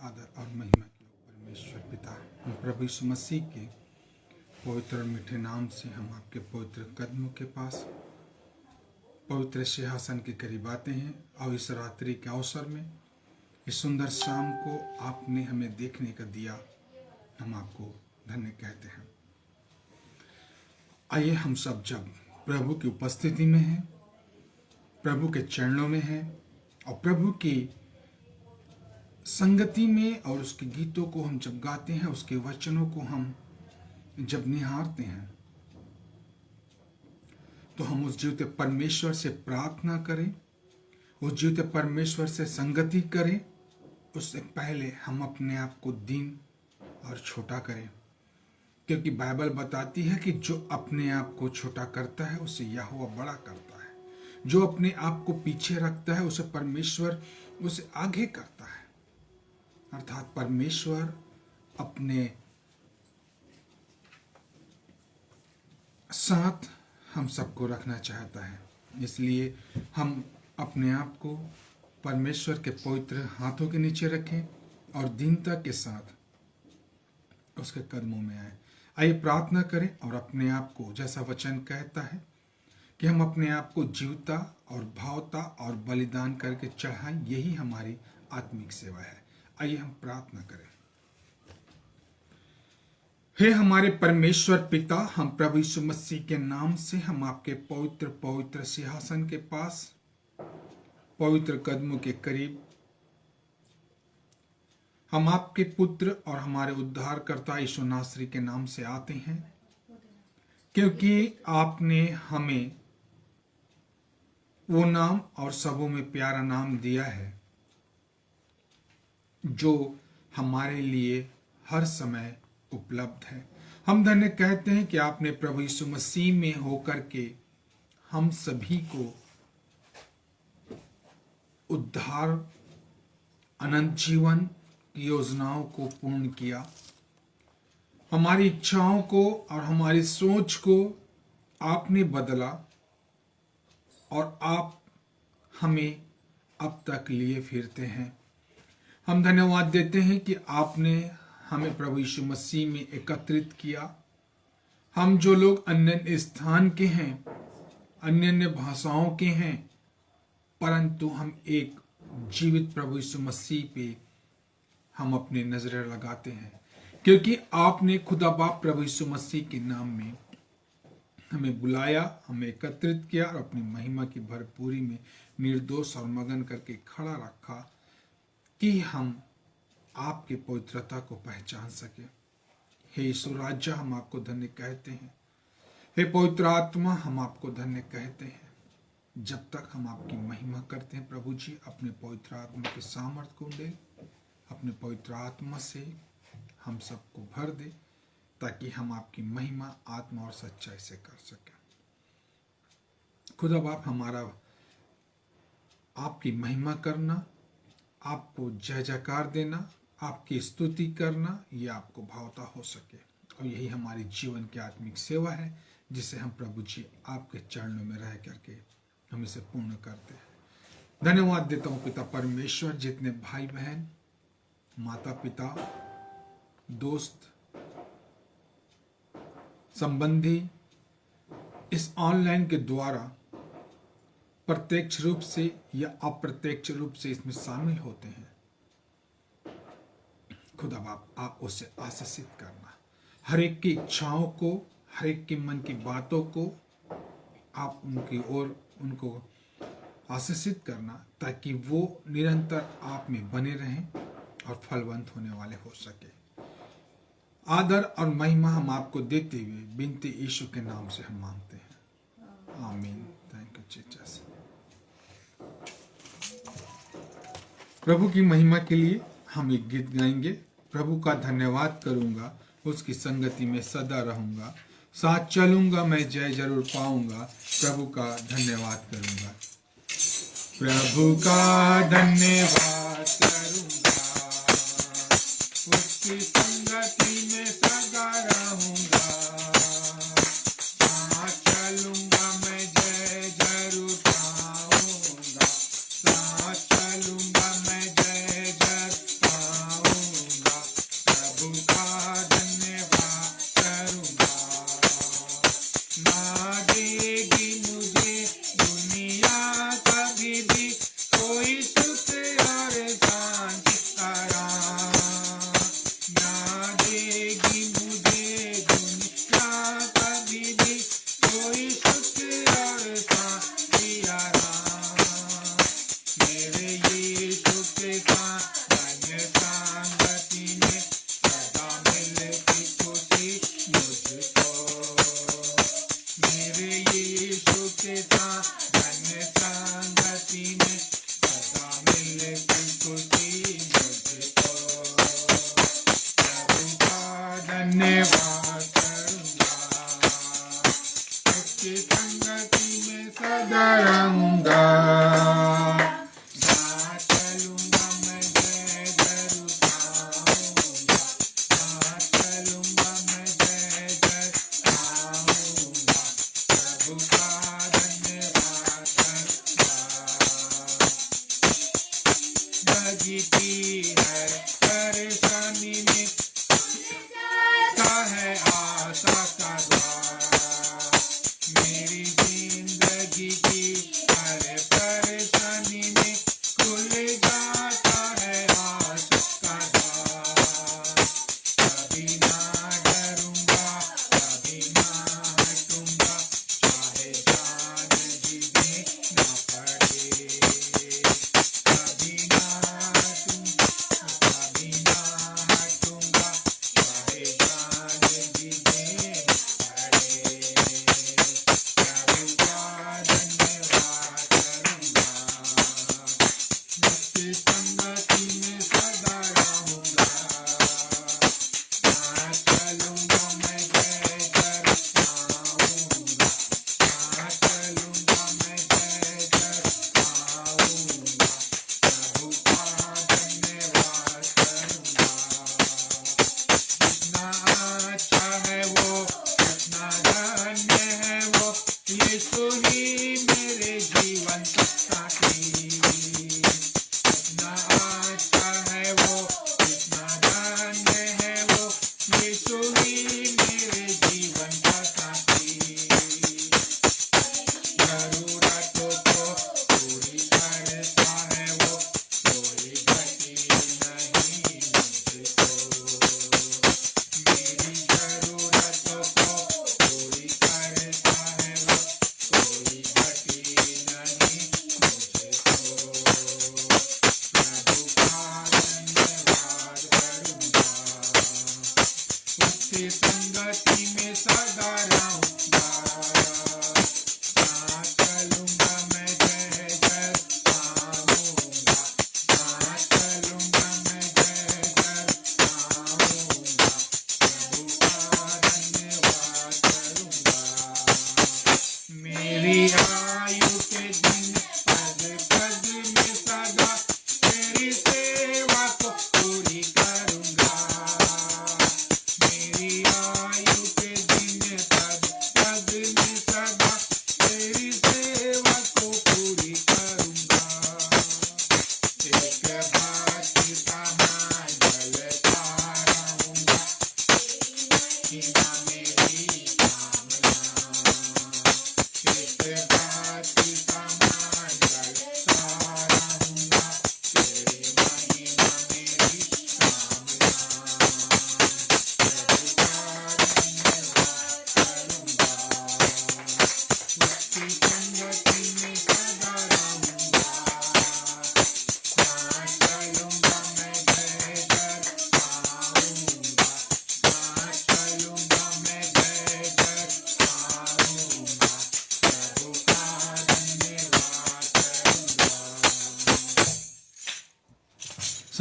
आदर और महिमा की परमेश्वर पिता, हम प्रभु यीशु मसीह के पवित्र और मीठे नाम से हम आपके पवित्र कदमों के पास पवित्र सिंहासन के करीब आते हैं और इस रात्रि के अवसर में इस सुंदर शाम को आपने हमें देखने का दिया, हम आपको धन्य कहते हैं। आइए हम सब जब प्रभु की उपस्थिति में हैं, प्रभु के चरणों में हैं और प्रभु की संगति में और उसके गीतों को हम जब गाते हैं, उसके वचनों को हम जब निहारते हैं, तो हम उस जीवित परमेश्वर से प्रार्थना करें, उस जीवित परमेश्वर से संगति करें। उससे पहले हम अपने आप को दीन और छोटा करें, क्योंकि बाइबल बताती है कि जो अपने आप को छोटा करता है उसे यहोवा बड़ा करता है, जो अपने आप को पीछे रखता है उसे परमेश्वर उसे आगे करता है। अर्थात परमेश्वर अपने साथ हम सबको रखना चाहता है, इसलिए हम अपने आप को परमेश्वर के पवित्र हाथों के नीचे रखें और दीनता के साथ उसके कदमों में आए। आइए प्रार्थना करें और अपने आप को, जैसा वचन कहता है कि हम अपने आप को जीवता और भावता और बलिदान करके चढ़ाएं, यही हमारी आत्मिक सेवा है। आइए हम प्रार्थना करें। हे हमारे परमेश्वर पिता, हम प्रभु यीशु मसीह के नाम से हम आपके पवित्र पवित्र सिंहासन के पास पवित्र कदमों के करीब हम आपके पुत्र और हमारे उद्धारकर्ता यीशु नासरी के नाम से आते हैं, क्योंकि आपने हमें वो नाम और सबों में प्यारा नाम दिया है जो हमारे लिए हर समय उपलब्ध है। हम धन्य कहते हैं कि आपने प्रभु यीशु मसीह में होकर के हम सभी को उद्धार, अनंत जीवन की योजनाओं को पूर्ण किया। हमारी इच्छाओं को और हमारी सोच को आपने बदला और आप हमें अब तक लिए फिरते हैं। हम धन्यवाद देते हैं कि आपने हमें प्रभु यीशु मसीह में एकत्रित किया। हम जो लोग अन्य स्थान के हैं, अन्य भाषाओं के हैं, परंतु हम एक जीवित प्रभु यीशु मसीह पे हम अपनी नजरें लगाते हैं, क्योंकि आपने खुदा बाप प्रभु यीशु मसीह के नाम में हमें बुलाया, हमें एकत्रित किया और अपनी महिमा की भरपूरी में निर्दोष और मगन करके खड़ा रखा कि हम आपकी पवित्रता को पहचान सके। हे यीशु राजा, हम आपको धन्य कहते हैं। हे पवित्र आत्मा, हम आपको धन्य कहते हैं। जब तक हम आपकी महिमा करते हैं प्रभु जी, अपने पवित्र आत्मा के सामर्थ्य को दे, अपने पवित्र आत्मा से हम सबको भर दे, ताकि हम आपकी महिमा आत्मा और सच्चाई से कर सकें। खुदा बाप, हमारा आपकी महिमा करना, आपको जय जयकार देना, आपकी स्तुति करना, ये आपको भावता हो सके, और यही हमारी जीवन की आत्मिक सेवा है, जिसे हम प्रभु जी आपके चरणों में रह करके हम इसे पूर्ण करते हैं। धन्यवाद देता हूँ पिता परमेश्वर, जितने भाई बहन, माता पिता, दोस्त, संबंधी इस ऑनलाइन के द्वारा प्रत्यक्ष रूप से या अप्रत्यक्ष रूप से इसमें शामिल होते हैं, खुदा बाप आप उसे आशीषित करना। हर एक की इच्छाओं को, हर एक के मन की बातों को आप उनकी ओर उनको आशीषित करना, ताकि वो निरंतर आप में बने रहें और फलवंत होने वाले हो सके। आदर और महिमा हम आपको देते हुए बिनती यीशु के नाम से हम मांगते हैं, आमीन। Thank you Jesus. प्रभु की महिमा के लिए हम एक गीत गाएंगे। प्रभु का धन्यवाद करूंगा, उसकी संगति में सदा रहूंगा, साथ चलूंगा मैं जय जरूर पाऊंगा, प्रभु का धन्यवाद करूंगा। प्रभु का धन्यवाद करूंगा, उसकी संगति में सदा रहूंगा, साथ चलूंगा मैं जय जरूर पाऊंगा, साथ चलूंगा मैं जय जरूर पाऊंगा।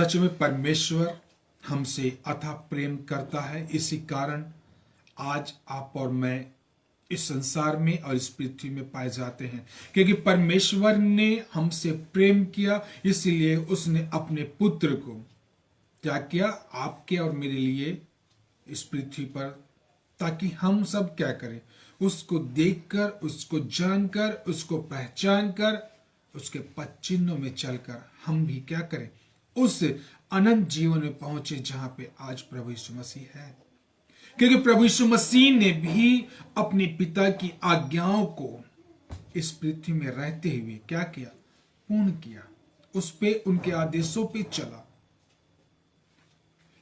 सच में परमेश्वर हमसे अथाह प्रेम करता है। इसी कारण आज आप और मैं इस संसार में और इस पृथ्वी में पाए जाते हैं, क्योंकि परमेश्वर ने हमसे प्रेम किया, इसलिए उसने अपने पुत्र को क्या किया, आपके और मेरे लिए इस पृथ्वी पर, ताकि हम सब क्या करें, उसको देखकर, उसको जानकर, उसको पहचान कर, उसके पद चिन्हों में चलकर हम भी क्या करें, उस अनंत जीवन में पहुंचे जहां पे आज प्रभु यीशु मसीह है। क्योंकि प्रभु यीशु मसीह ने भी अपने पिता की आज्ञाओं को इस पृथ्वी में रहते हुए क्या किया, पूर्ण किया, उस पे उनके आदेशों पे चला।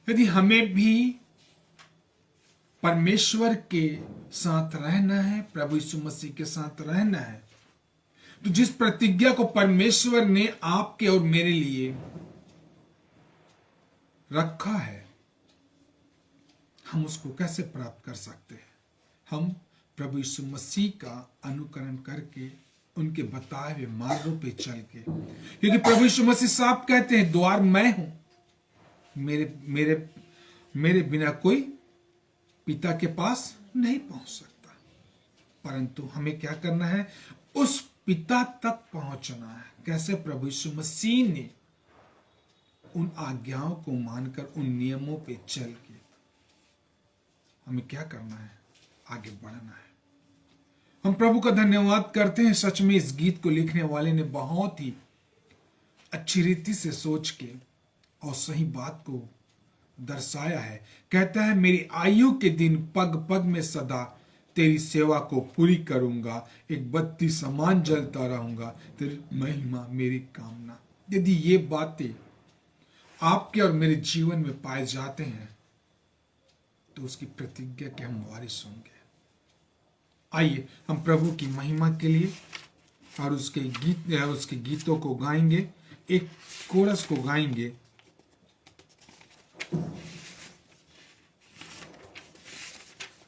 यदि हमें भी परमेश्वर के साथ रहना है, प्रभु यीशु मसीह के साथ रहना है, तो जिस प्रतिज्ञा को परमेश्वर ने आपके और मेरे लिए रखा है, हम उसको कैसे प्राप्त कर सकते हैं? हम प्रभु यीशु मसीह का अनुकरण करके, उनके बताए हुए मार्गों पे चल के, क्योंकि प्रभु यीशु मसीह साफ कहते हैं, द्वार मैं हूं, मेरे मेरे मेरे बिना कोई पिता के पास नहीं पहुंच सकता। परंतु हमें क्या करना है, उस पिता तक पहुंचना है। कैसे? प्रभु यीशु मसीह ने उन आज्ञाओं को मानकर, उन नियमों पे चल के हमें क्या करना है, आगे बढ़ना है। हम प्रभु का धन्यवाद करते हैं। सच में इस गीत को लिखने वाले ने बहुत ही अच्छी रीति से सोच के और सही बात को दर्शाया है। कहता है, मेरी आयु के दिन पग पग में सदा तेरी सेवा को पूरी करूंगा, एक बत्ती समान जलता रहूंगा, तेरी महिमा मेरी कामना। यदि ये बातें आपके और मेरे जीवन में पाए जाते हैं तो उसकी प्रतिज्ञा के हम वारिस होंगे। आइए हम प्रभु की महिमा के लिए और उसके गीतों को गाएंगे। एक कोरस को गाएंगे।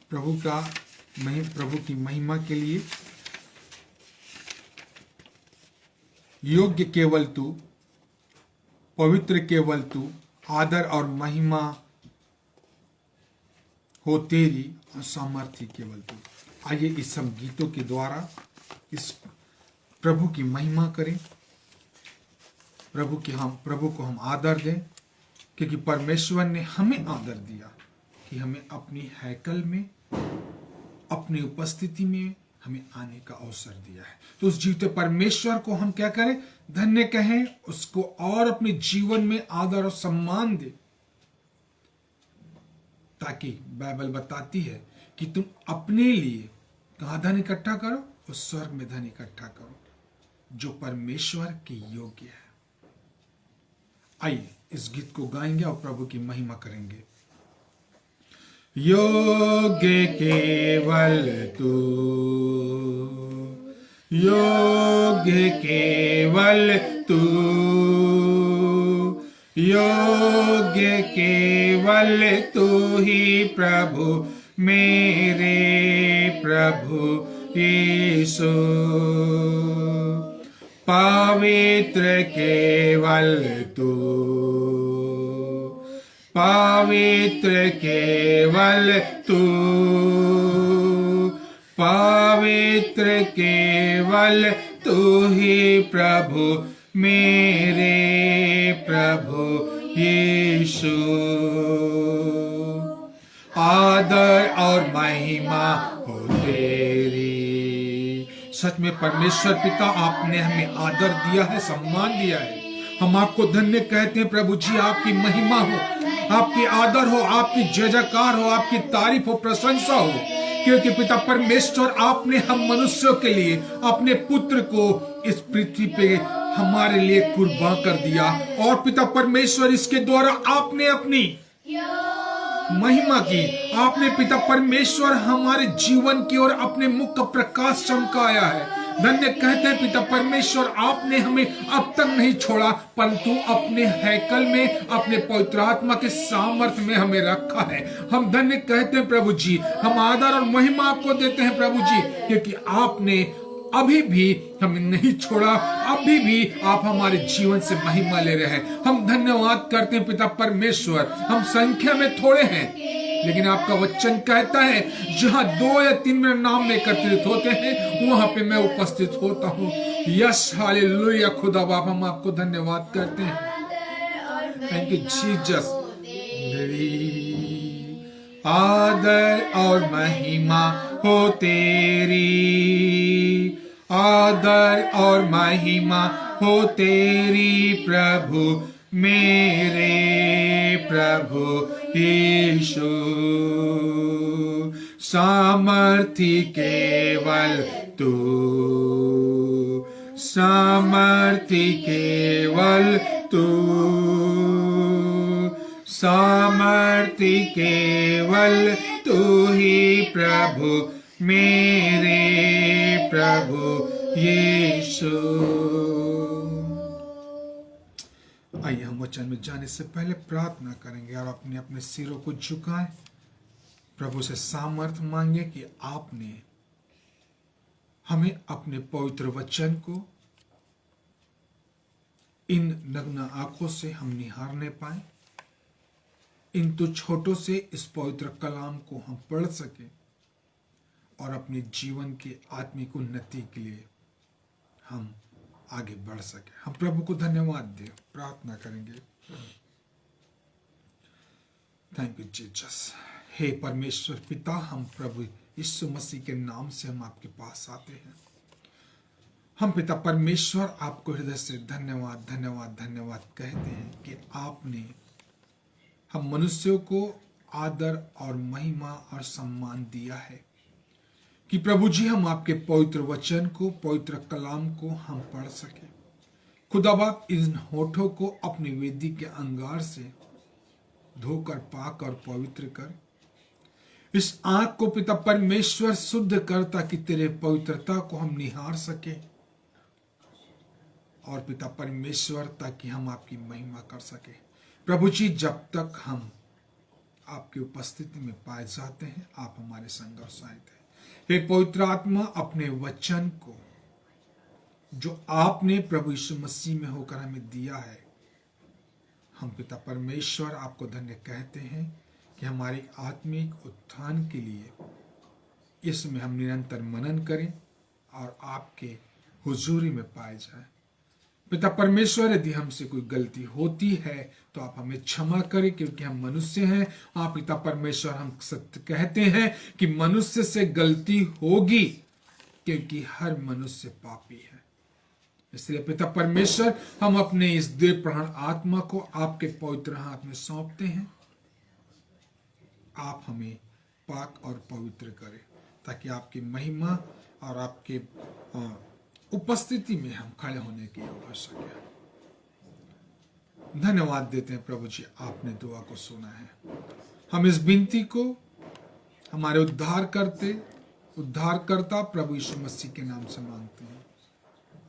प्रभु की महिमा के लिए। योग्य केवल तू, पवित्र केवल तू, आदर और महिमा हो तेरी, और सामर्थ्य केवल तू। आइए इस सब गीतों के द्वारा इस प्रभु की महिमा करें, प्रभु को हम आदर दें, क्योंकि परमेश्वर ने हमें आदर दिया कि हमें अपनी हैकल में, अपनी उपस्थिति में हमें आने का अवसर दिया है। तो उस जीवते परमेश्वर को हम क्या करें, धन्य कहें, उसको और अपने जीवन में आदर और सम्मान दे, ताकि बाइबल बताती है कि तुम अपने लिए कहां धन इकट्ठा करो, उस स्वर्ग में धन इकट्ठा करो जो परमेश्वर के योग्य है। आइए इस गीत को गाएंगे और प्रभु की महिमा करेंगे। योग्य केवल तू, योग्य केवल तू, योग्य केवल तू ही प्रभु, मेरे प्रभु यीशु। पवित्र केवल तू, पवित्र केवल तू, पवित्र केवल तू ही प्रभु, मेरे प्रभु यीशु। आदर और महिमा हो तेरी। सच में परमेश्वर पिता, आपने हमें आदर दिया है, सम्मान दिया है। हम आपको धन्य कहते हैं प्रभु जी। आपकी महिमा हो, आपकी आदर हो, आपकी जय जयकार हो, आपकी तारीफ हो, प्रशंसा हो, क्योंकि पिता परमेश्वर आपने हम मनुष्यों के लिए अपने पुत्र को इस पृथ्वी पे हमारे लिए कुर्बान कर दिया। और पिता परमेश्वर इसके द्वारा आपने अपनी महिमा की। आपने पिता परमेश्वर हमारे जीवन की ओर अपने मुख का प्रकाश चमकाया है। धन्य कहते हैं पिता परमेश्वर, आपने हमें अब तक नहीं छोड़ा, परंतु अपने हैकल में, अपने पवित्र आत्मा के सामर्थ्य में हमें रखा है। हम धन्य कहते हैं प्रभु जी। हम आदर और महिमा आपको देते हैं प्रभु जी, क्योंकि आपने अभी भी हमें नहीं छोड़ा, अभी भी आप हमारे जीवन से महिमा ले रहे हैं। हम धन्यवाद करते हैं पिता परमेश्वर। हम संख्या में थोड़े हैं, लेकिन आपका वचन कहता है जहां 2 या 3 मेरे नाम में एकत्रित होते हैं वहां पे मैं उपस्थित होता हूं। Yes, hallelujah. खुदा बाप, हम आपको धन्यवाद करते हैं। Thank you Jesus. आदर और महिमा हो तेरी, आदर और महिमा हो तेरी प्रभु, मेरे प्रभु यीशु। सामर्थी केवल तू, सामर्थी केवल तू, सामर्थी केवल तू ही प्रभु, मेरे प्रभु यीशु। आइए हम वचन में जाने से पहले प्रार्थना करेंगे और अपने अपने सिरों को झुकाएं, प्रभु से सामर्थ्य मांगे कि आपने हमें अपने पवित्र वचन को इन नग्न आंखों से हम निहारने पाए, इन तो छोटों से इस पवित्र कलाम को हम पढ़ सके और अपने जीवन के आत्मिक उन्नति के लिए हम आगे बढ़ सके। हम प्रभु को धन्यवाद दें, प्रार्थना करेंगे। Thank you Jesus. हे परमेश्वर पिता, हम प्रभु यीशु मसीह के नाम से हम आपके पास आते हैं। हम पिता परमेश्वर आपको हृदय से धन्यवाद धन्यवाद धन्यवाद कहते हैं कि आपने हम मनुष्यों को आदर और महिमा और सम्मान दिया है कि प्रभु जी हम आपके पवित्र वचन को, पवित्र कलाम को हम पढ़ सके। खुदा बाप, इन होठों को अपनी वेदी के अंगार से धोकर, पाक और पवित्र कर। इस आंख को पिता परमेश्वर शुद्ध कर ताकि तेरे पवित्रता को हम निहार सके, और पिता परमेश्वर ताकि हम आपकी महिमा कर सके। प्रभु जी, जब तक हम आपकी उपस्थिति में पाए जाते हैं, आप हमारे संग और सहायता है। हे पवित्र आत्मा, अपने वचन को जो आपने प्रभु यीशु मसीह में होकर हमें दिया है, हम पिता परमेश्वर आपको धन्य कहते हैं कि हमारे आत्मिक उत्थान के लिए इसमें हम निरंतर मनन करें और आपके हुजूरी में पाए जाएं। पिता परमेश्वर, यदि हमसे कोई गलती होती है तो आप हमें क्षमा करें, क्योंकि हम मनुष्य हैं। आप पिता परमेश्वर, हम सत्य कहते हैं कि मनुष्य से गलती होगी, क्योंकि हर मनुष्य पापी है। इसलिए पिता परमेश्वर, हम अपने इस देह प्राण आत्मा को आपके पवित्र हाथ में सौंपते हैं। आप हमें पाक और पवित्र करें ताकि आपकी महिमा और आपके उपस्थिति में हम खड़े होने की हो सके। धन्यवाद देते हैं प्रभु जी, आपने दुआ को सुना है। हम इस विनती को हमारे उद्धारकर्ता प्रभु यीशु मसीह के नाम से मांगते हैं,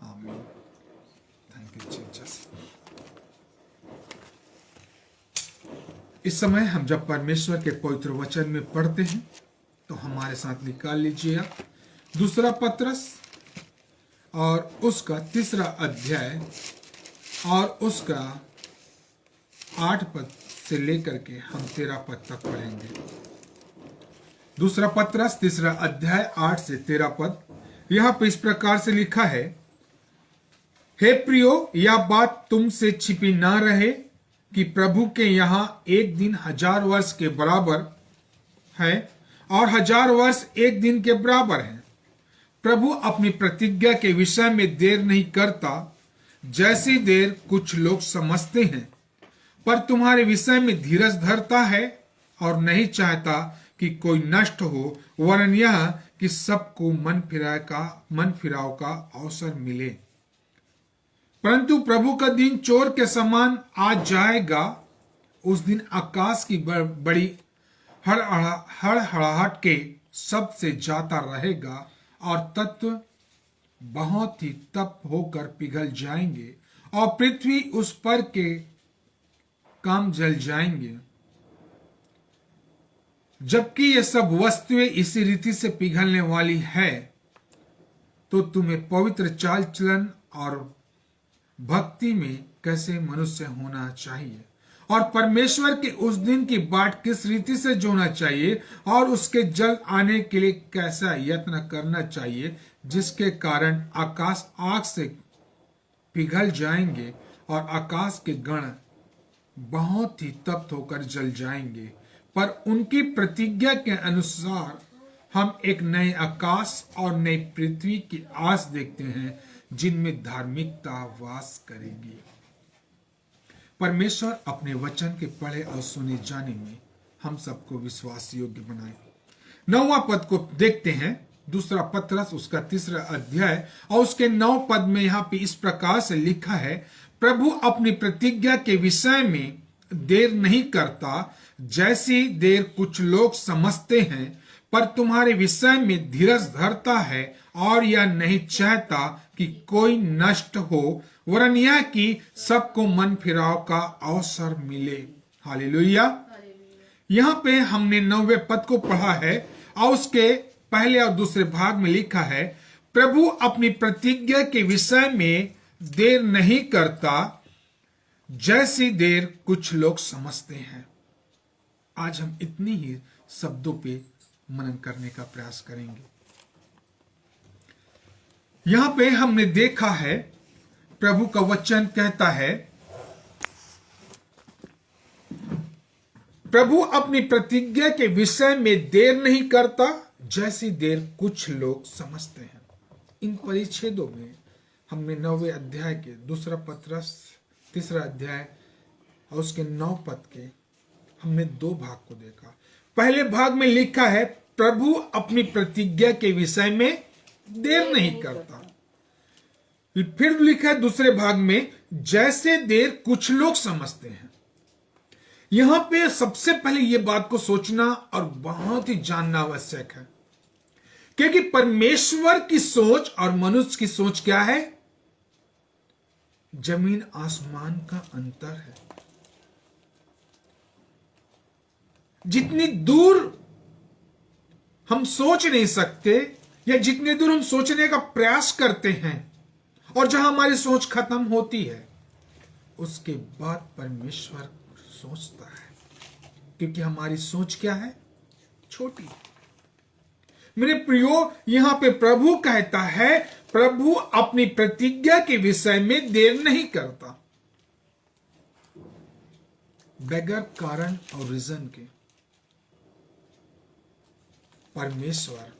आमीन। Thank you Jesus. इस समय हम जब परमेश्वर के पवित्र वचन में पढ़ते हैं तो हमारे साथ निकाल लीजिए आप 2 पत्रस और उसका 3 अध्याय और उसका 8 पद से लेकर के हम 13 पद तक पढ़ेंगे। 2 पत्रस 3 अध्याय 8 से 13 पद। यहाँ पे इस प्रकार से लिखा है, हे प्रियो, यह बात तुमसे छिपी ना रहे कि प्रभु के यहाँ एक दिन 1000 वर्ष के बराबर है और 1000 वर्ष एक दिन के बराबर है। प्रभु अपनी प्रतिज्ञा के विषय में देर नहीं करता, जैसी देर कुछ लोग समझते हैं, पर तुम्हारे विषय में धीरज धरता है और नहीं चाहता कि कोई नष्ट हो, वरन यह कि सबको मन फिराव का अवसर मिले। परंतु प्रभु का दिन चोर के समान आ जाएगा। उस दिन आकाश की बड़ी हड़हड़ाहट के शब्द से जाता रहेगा और तत्व बहुत ही तप होकर पिघल जाएंगे और पृथ्वी उस पर के काम जल जाएंगे। जबकि ये सब वस्तुएं इसी रीति से पिघलने वाली है, तो तुम्हें पवित्र चाल चलन और भक्ति में कैसे मनुष्य होना चाहिए, और परमेश्वर के उस दिन की बाट किस रीति से जोना चाहिए, और उसके जल्द आने के लिए कैसा यत्न करना चाहिए, जिसके कारण आकाश आग से पिघल जाएंगे और आकाश के गण बहुत ही तप्त होकर जल जाएंगे। पर उनकी प्रतिज्ञा के अनुसार हम एक नए आकाश और नई पृथ्वी की आस देखते हैं, जिनमें धार्मिकता वास करेगी। परमेश्वर अपने वचन के पढ़े और सुने जाने में हम सबको विश्वास योग्य बनाए। 9वां पद को देखते हैं, दूसरा पत्रस उसका 3रा अध्याय और उसके 9 पद में यहाँ पे इस प्रकार से लिखा है, प्रभु अपनी प्रतिज्ञा के विषय में देर नहीं करता, जैसी देर कुछ लोग समझते हैं, पर तुम्हारे विषय में धीरज धरता है, और यह नहीं चाहता कि कोई नष्ट हो, वरन यह कि सबको मन फिराव का अवसर मिले। हालेलुया। यहाँ पे हमने 9वें पद को पढ़ा है और उसके पहले और दूसरे भाग में लिखा है, प्रभु अपनी प्रतिज्ञा के विषय में देर नहीं करता, जैसी देर कुछ लोग समझते हैं। आज हम इतनी ही शब्दों पे मनन करने का प्रयास करेंगे। यहां पे हमने देखा है, प्रभु का वचन कहता है, प्रभु अपनी प्रतिज्ञा के विषय में देर नहीं करता, जैसी देर कुछ लोग समझते हैं। इन परिच्छेदों में हमने 9वें अध्याय के दूसरा पत्रस 3रा अध्याय और उसके 9 पद के हमने 2 भाग को देखा। पहले भाग में लिखा है, प्रभु अपनी प्रतिज्ञा के विषय में देर नहीं करता। फिर लिखा है दूसरे भाग में, जैसे देर कुछ लोग समझते हैं। यहां पे सबसे पहले यह बात को सोचना और बहुत ही जानना आवश्यक है, क्योंकि परमेश्वर की सोच और मनुष्य की सोच क्या है? जमीन आसमान का अंतर है। जितनी दूर हम सोच नहीं सकते, या जितने दूर हम सोचने का प्रयास करते हैं और जहां हमारी सोच खत्म होती है, उसके बाद परमेश्वर सोचता है, क्योंकि हमारी सोच क्या है? छोटी। मेरे प्रियो, यहां पे प्रभु कहता है, प्रभु अपनी प्रतिज्ञा के विषय में देर नहीं करता। बगैर कारण और रीजन के परमेश्वर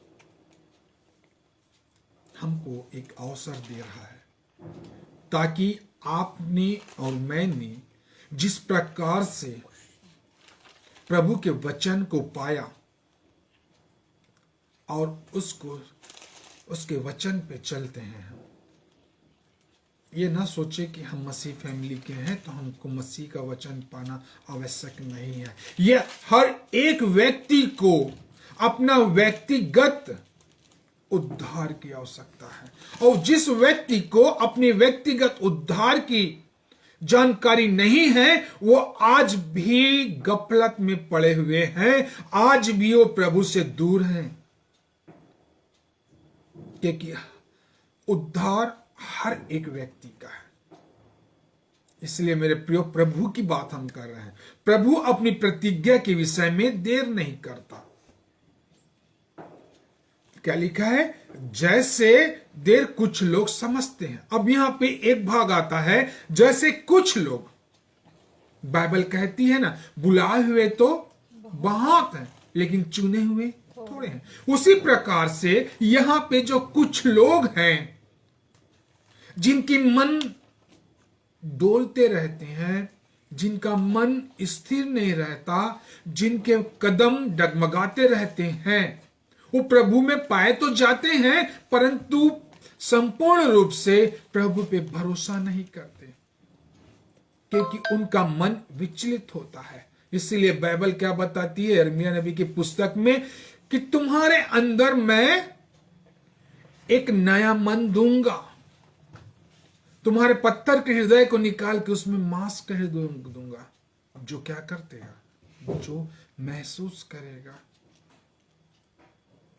हमको एक अवसर दे रहा है, ताकि आपने और मैंने जिस प्रकार से प्रभु के वचन को पाया और उसके वचन पे चलते हैं, ये ना सोचे कि हम मसीह फैमिली के हैं तो हमको मसीह का वचन पाना आवश्यक नहीं है। यह हर एक व्यक्ति को अपना व्यक्तिगत उद्धार की आवश्यकता है, और जिस व्यक्ति को अपने व्यक्तिगत उद्धार की जानकारी नहीं है, वो आज भी गफलत में पड़े हुए हैं, आज भी वो प्रभु से दूर हैं, क्योंकि उद्धार हर एक व्यक्ति का है। इसलिए मेरे प्रियो, प्रभु की बात हम कर रहे हैं। प्रभु अपनी प्रतिज्ञा के विषय में देर नहीं करता। क्या लिखा है? जैसे देर कुछ लोग समझते हैं। अब यहां पे एक भाग आता है, जैसे कुछ लोग। बाइबल कहती है ना, बुलाए हुए तो बहुत हैं, लेकिन चुने हुए थोड़े हैं। उसी प्रकार से यहां पे जो कुछ लोग हैं, जिनकी मन डोलते रहते हैं, जिनका मन स्थिर नहीं रहता, जिनके कदम डगमगाते रहते हैं, वो प्रभु में पाए तो जाते हैं, परंतु संपूर्ण रूप से प्रभु पे भरोसा नहीं करते, क्योंकि उनका मन विचलित होता है। इसलिए बाइबल क्या बताती है यिर्मयाह नबी की पुस्तक में, कि तुम्हारे अंदर मैं एक नया मन दूंगा, तुम्हारे पत्थर के हृदय को निकाल के उसमें मांस का हृदय दूंगा। अब जो क्या करते हैं, जो महसूस करेगा।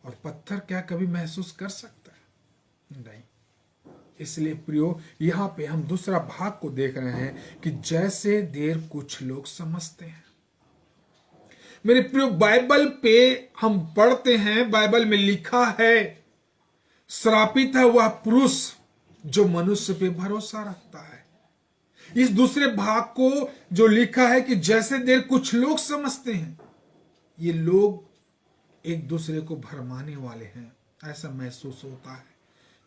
और पत्थर क्या कभी महसूस कर सकता है? नहीं। इसलिए प्रियो, यहां पे हम दूसरा भाग को देख रहे हैं कि जैसे देर कुछ लोग समझते हैं। मेरे प्रियो, बाइबल पे हम पढ़ते हैं, बाइबल में लिखा है, श्रापित है वह पुरुष जो मनुष्य पे भरोसा रखता है। इस दूसरे भाग को जो लिखा है कि जैसे देर कुछ लोग समझते हैं, ये लोग एक दूसरे को भरमाने वाले हैं, ऐसा महसूस होता है।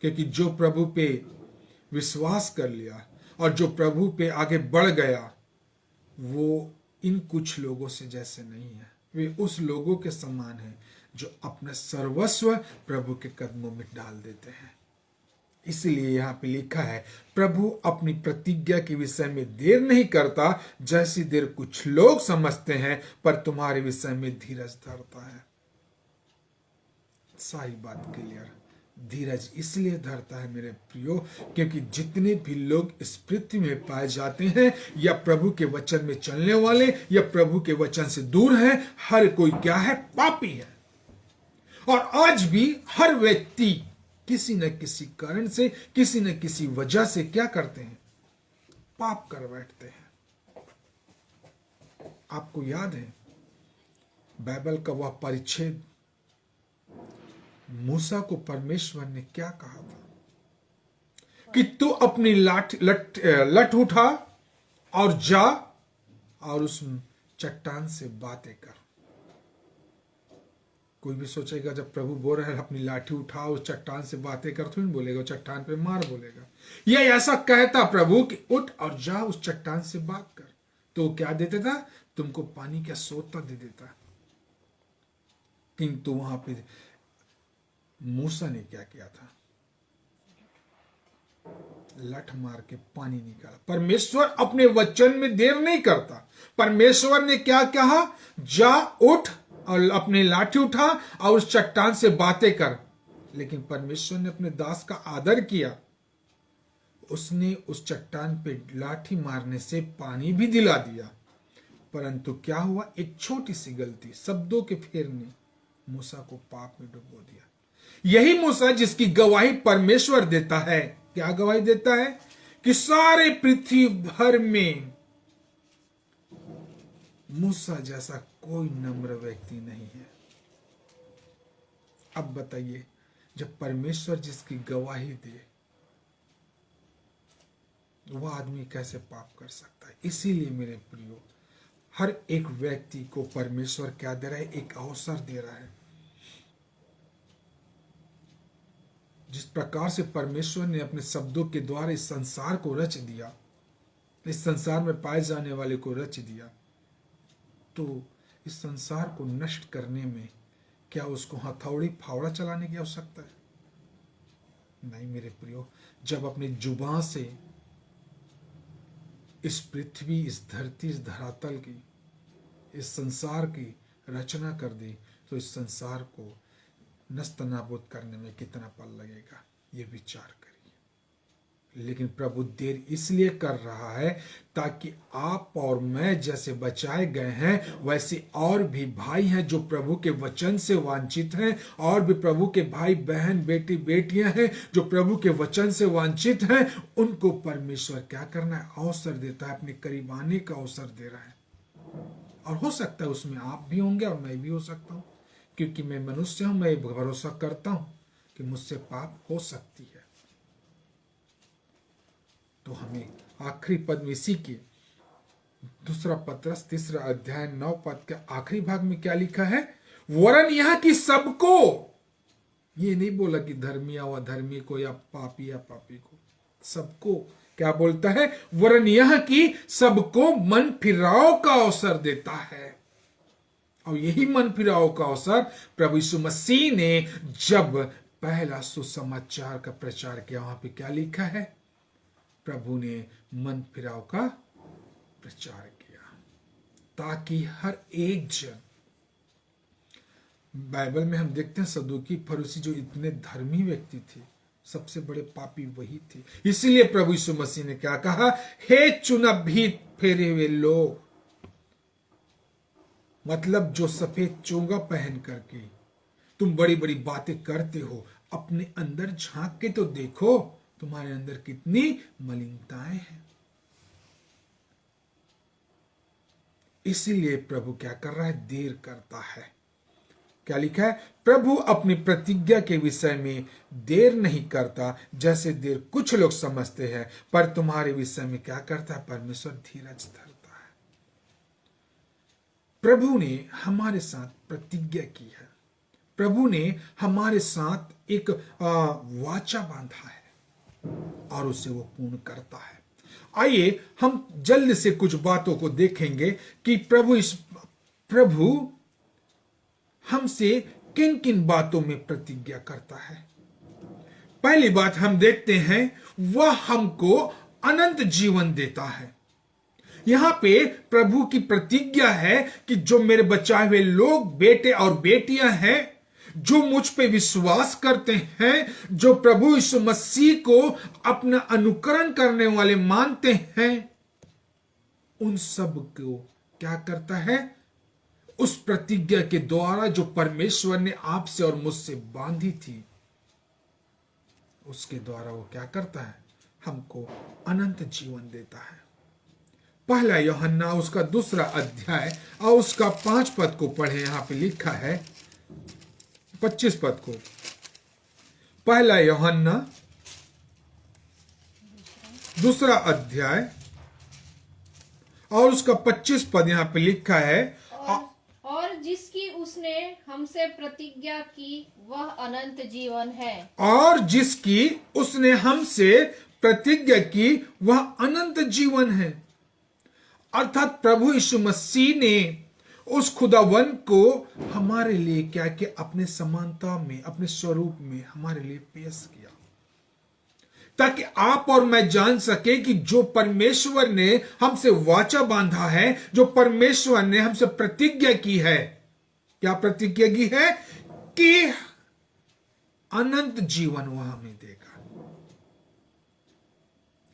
क्योंकि जो प्रभु पे विश्वास कर लिया और जो प्रभु पे आगे बढ़ गया, वो इन कुछ लोगों से जैसे नहीं है। वे उस लोगों के समान हैं जो अपना सर्वस्व प्रभु के कदमों में डाल देते हैं। इसलिए यहां पे लिखा है, प्रभु अपनी प्रतिज्ञा के विषय में देर नहीं करता, जैसी देर कुछ लोग समझते हैं, पर तुम्हारे विषय में धीरज धरता है। सारी बात क्लियर। धीरज इसलिए धरता है मेरे प्रियो, क्योंकि जितने भी लोग इस पृथ्वी में पाए जाते हैं, या प्रभु के वचन में चलने वाले या प्रभु के वचन से दूर हैं, हर कोई क्या है? पापी है। और आज भी हर व्यक्ति किसी न किसी कारण से, किसी न किसी वजह से क्या करते हैं? पाप कर बैठते हैं। आपको याद है बाइबल का वह परिच्छेद, मूसा को परमेश्वर ने क्या कहा था कि तू अपनी लठ उठा और जा और उस चट्टान से बातें कर। कोई भी सोचेगा जब प्रभु बोल रहे हैं अपनी लाठी उठा उस चट्टान से बातें कर, तो नहीं बोलेगा चट्टान पे मार बोलेगा। यह ऐसा कहता प्रभु कि उठ और जा उस चट्टान से बात कर, तो क्या देता था? तुमको पानी का सोता दे देता। किंतु वहां पे मूसा ने क्या किया था? लठ मार के पानी निकाला। परमेश्वर अपने वचन में देर नहीं करता। परमेश्वर ने क्या कहा? जा, उठ और अपने लाठी उठा और उस चट्टान से बातें कर। लेकिन परमेश्वर ने अपने दास का आदर किया। उसने उस चट्टान पे लाठी मारने से पानी भी दिला दिया। परंतु क्या हुआ? एक छोटी सी गलती, शब्दों के फेर ने मूसा को पाप में डुबो दिया। यही मूसा जिसकी गवाही परमेश्वर देता है। क्या गवाही देता है? कि सारे पृथ्वी भर में मूसा जैसा कोई नम्र व्यक्ति नहीं है। अब बताइए, जब परमेश्वर जिसकी गवाही दे, वह आदमी कैसे पाप कर सकता है? इसीलिए मेरे प्रियो, हर एक व्यक्ति को परमेश्वर क्या दे रहा है? एक अवसर दे रहा है। जिस प्रकार से परमेश्वर ने अपने शब्दों के द्वारा इस संसार को रच दिया, इस संसार में पाए जाने वाले को रच दिया, तो इस संसार को नष्ट करने में क्या उसको हथौड़ी फावड़ा चलाने की आवश्यकता है? नहीं मेरे प्रियो। जब अपनी जुबान से इस पृथ्वी, इस धरती, इस धरातल की, इस संसार की रचना कर दी, तो इस संसार को नस्त नाबूद करने में कितना पल लगेगा, ये विचार करिए। लेकिन प्रभु देर इसलिए कर रहा है ताकि आप और मैं जैसे बचाए गए हैं, वैसे और भी भाई हैं जो प्रभु के वचन से वांछित हैं, और भी प्रभु के भाई बहन, बेटी बेटियां हैं जो प्रभु के वचन से वांछित हैं। उनको परमेश्वर क्या करना है? अवसर देता है, अपने करीब आने का अवसर दे रहा है। और हो सकता है उसमें आप भी होंगे और मैं भी हो सकता हूं, क्योंकि मैं मनुष्य हूं। मैं भरोसा करता हूं कि मुझसे पाप हो सकती है। तो हमें आखिरी पद में इसी के दूसरा पत्रस 3 अध्याय 9 पद के आखिरी भाग में क्या लिखा है? वरन यह कि सबको, ये नहीं बोला कि धर्मी या अधर्मी को या पापी को, सबको क्या बोलता है? वरन यह कि सबको मन फिराव का अवसर देता है। और यही मन फिराव का अवसर प्रभु यीशु मसीह ने जब पहला सुसमाचार का प्रचार किया, वहां पे क्या लिखा है? प्रभु ने मन फिराव का प्रचार किया ताकि हर एक जन, बाइबल में हम देखते हैं सदूकी फरीसी जो इतने धर्मी व्यक्ति थे, सबसे बड़े पापी वही थे। इसीलिए प्रभु यीशु मसीह ने क्या कहा? हे चुना भीत फेरे हुए लोग, मतलब जो सफेद चोगा पहन करके तुम बड़ी बड़ी बातें करते हो, अपने अंदर झांक के तो देखो, तुम्हारे अंदर कितनी मलिनताएं हैं। इसीलिए प्रभु क्या कर रहा है? देर करता है। क्या लिखा है? प्रभु अपनी प्रतिज्ञा के विषय में देर नहीं करता, जैसे देर कुछ लोग समझते हैं, पर तुम्हारे विषय में क्या करता है? परमेश्वर धीरज धरता है। प्रभु ने हमारे साथ प्रतिज्ञा की है, प्रभु ने हमारे साथ एक वाचा बांधा है और उसे वो पूर्ण करता है। आइए हम जल्द से कुछ बातों को देखेंगे कि प्रभु हमसे किन किन बातों में प्रतिज्ञा करता है। पहली बात हम देखते हैं, वह हमको अनंत जीवन देता है। यहां पे प्रभु की प्रतिज्ञा है कि जो मेरे बचाए हुए लोग, बेटे और बेटियां हैं, जो मुझ पे विश्वास करते हैं, जो प्रभु यीशु मसीह को अपना अनुकरण करने वाले मानते हैं, उन सब को क्या करता है? उस प्रतिज्ञा के द्वारा जो परमेश्वर ने आपसे और मुझसे बांधी थी, उसके द्वारा वो क्या करता है? हमको अनंत जीवन देता है। पहला यूहन्ना उसका 2 अध्याय और उसका 5 पद को पढ़े। यहां पे लिखा है 25 पद को। पहला यूहन्ना 2 अध्याय और उसका 25 पद यहां पे लिखा है, और जिसकी उसने हमसे प्रतिज्ञा की वह अनंत जीवन है। और जिसकी उसने हमसे प्रतिज्ञा की वह अनंत जीवन है। अर्थात प्रभु यीशु मसीह ने उस खुदावन को हमारे लिए क्या किया? अपने समानता में, अपने स्वरूप में हमारे लिए पेश किया, ताकि आप और मैं जान सके कि जो परमेश्वर ने हमसे वाचा बांधा है, जो परमेश्वर ने हमसे प्रतिज्ञा की है, क्या प्रतिज्ञा की है? कि अनंत जीवन वह हमें देगा।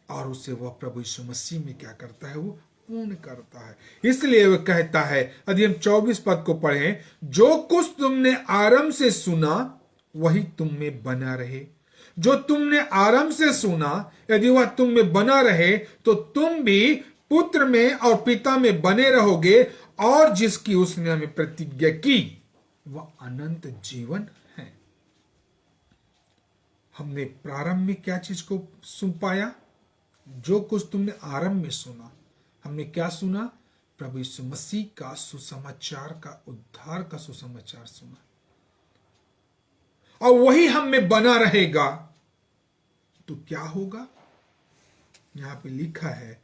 और उसे वह प्रभु यीशु मसीह में क्या करता है? वो पूर्ण करता है। इसलिए वह कहता है, यदि हम 24 पद को पढ़ें, जो कुछ तुमने आरंभ से सुना वही तुम में बना रहे। जो तुमने आरंभ से सुना यदि वह तुम में बना रहे, तो तुम भी पुत्र में और पिता में बने रहोगे। और जिसकी उसने हमें प्रतिज्ञा की वह अनंत जीवन है। हमने प्रारंभ में क्या चीज को सुन पाया? जो कुछ तुमने आरंभ में सुना, हमने क्या सुना? प्रभु यीशु मसीह का सुसमाचार का, उद्धार का सुसमाचार सुना, और वही हम में बना रहेगा। तो क्या होगा? यहां पे लिखा है,